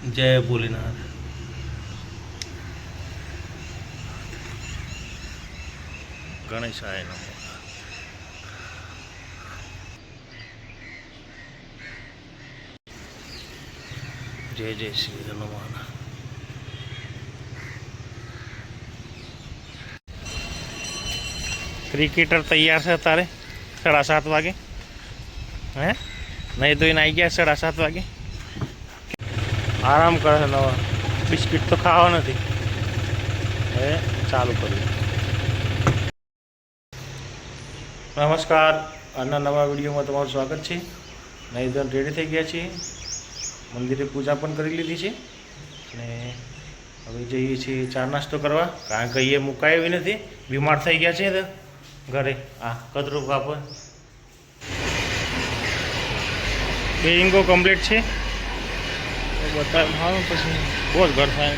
जय भोलेनाथ। गणेशाय नमः। जय जय श्री हनुमान। क्रिकेटर तैयार है तारे 7:30 वागे हैं नहीं तो आई गया 7:30 वागे आराम करे नवा बिस्किट तो खावा नहीं है चालू कर। नमस्कार आना नवा विडियो में तमारुं स्वागत है। नहीं तो रेडी थी गया छे मंदिरे पूजा पण करी लीधी छे ने हवे जईए छीए चा नास्तो करवा कारण के ये मुकाय एवी नथी बीमार थई गया छे घरे आ कतरू काप बेइंगो कम्प्लीट छे बता हाँ पछी बहुत घर थाय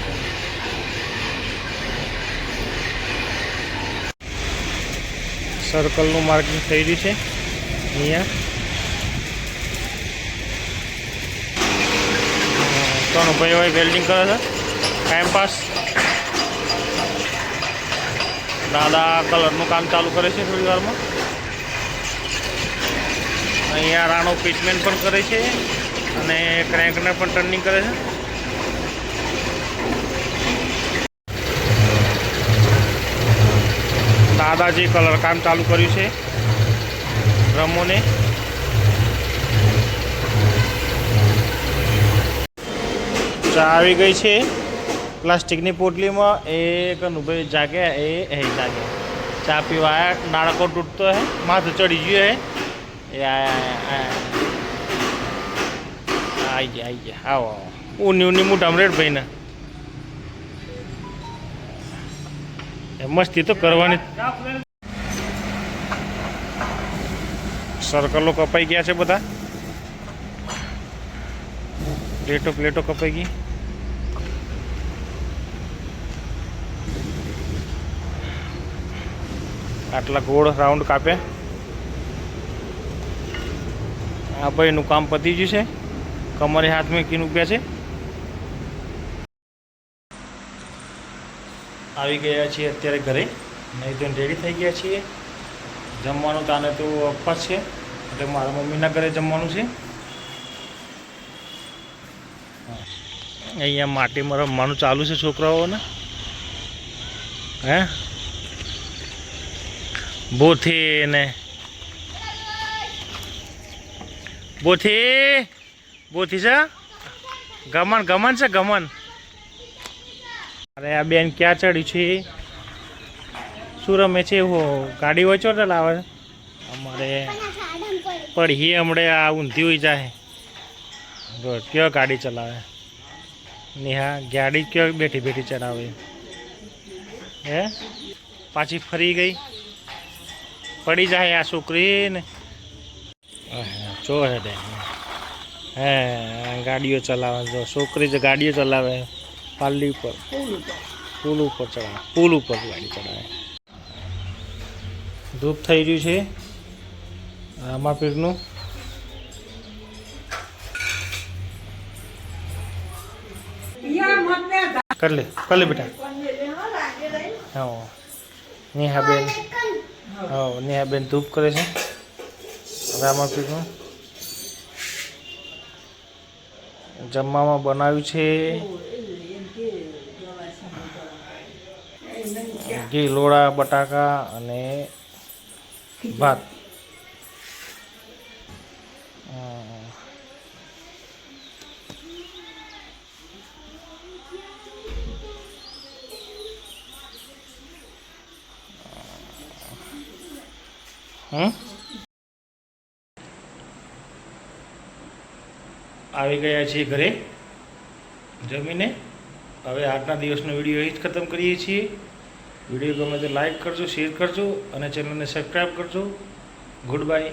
सर्कल मार्किंग थई रही है अहींया त्रण भाई भाई वेल्डिंग करे टाइम पास दादा कलरનું કામ ચાલુ કરે છે થોડી વારમાં અહીંયા રાણો પીચમેન્ટ પણ કરે છે અને ક્રેન્કને પણ ટર્નિંગ કરે છે। દાદાજી કલર કામ ચાલુ કર્યું છે રમોને ચા આવી ગઈ છે प्लास्टिकनी पोटली में एक भाई जागे जागे चा पीवा आया नाड़को टूटतो है माथे चढ़ी गयो है ये आई गया आओ ऊनी ऊनी मोटा रेड भाई ने मस्ती तो करवानी। सर्कलो कपाई गया है बता प्लेटो प्लेटो कपाई गई आटला गोड़ राउंड कापे आ भाई नु काम पती गयु है कमरे हाथ में कीन उभ्या है। આવી ગયા છીએ અત્યારે ઘરે નહીં તો રેડી થઈ ગયા છીએ જમવાનું તાને તો અપવાસ છે એટલે મારા મમ્મીના ઘરે જમવાનું છે। અહીંયા માટીમાં રમવાનું ચાલુ છે છોકરાઓને હે बोथी ने बोथी बोथी से गमन गमन से गमन अरे आ बेन क्या चढ़ी छे शू रमे छे वो गाड़ी वचो चलावे अमारे पढ़ी हमड़े आ ऊंधी हुई जाए क्यों गाड़ी चलावे नेहा गाड़ी क्यों बैठी बैठी चलावे है पाछी फरी गई पड़ी जाए आ छोकरी ने जो है दे है गाड़ियों चलावे जो छोकरी जो गाड़ियों चलावे पाली पर पुल ऊपर चढ़ा पुल ऊपर गाड़ी चढ़ावे। धूप थई रही है रामापीरनु कर ले बेटा हाँ नेहाबेन हाँ नेहाबेन धूप करे છે રામાપીરનું જમવામાં બનાવ્યું છે ઘી લોળા બટાકા અને ભાત। આવી ગયા છીએ ઘરે જમીને હવે આજના દિવસનો વિડીયો અહીં જ ખતમ કરીએ છીએ। વિડીયો ગમે તો લાઈક કરજો શેર કરજો અને ચેનલને સબસ્ક્રાઈબ કરજો। Good bye.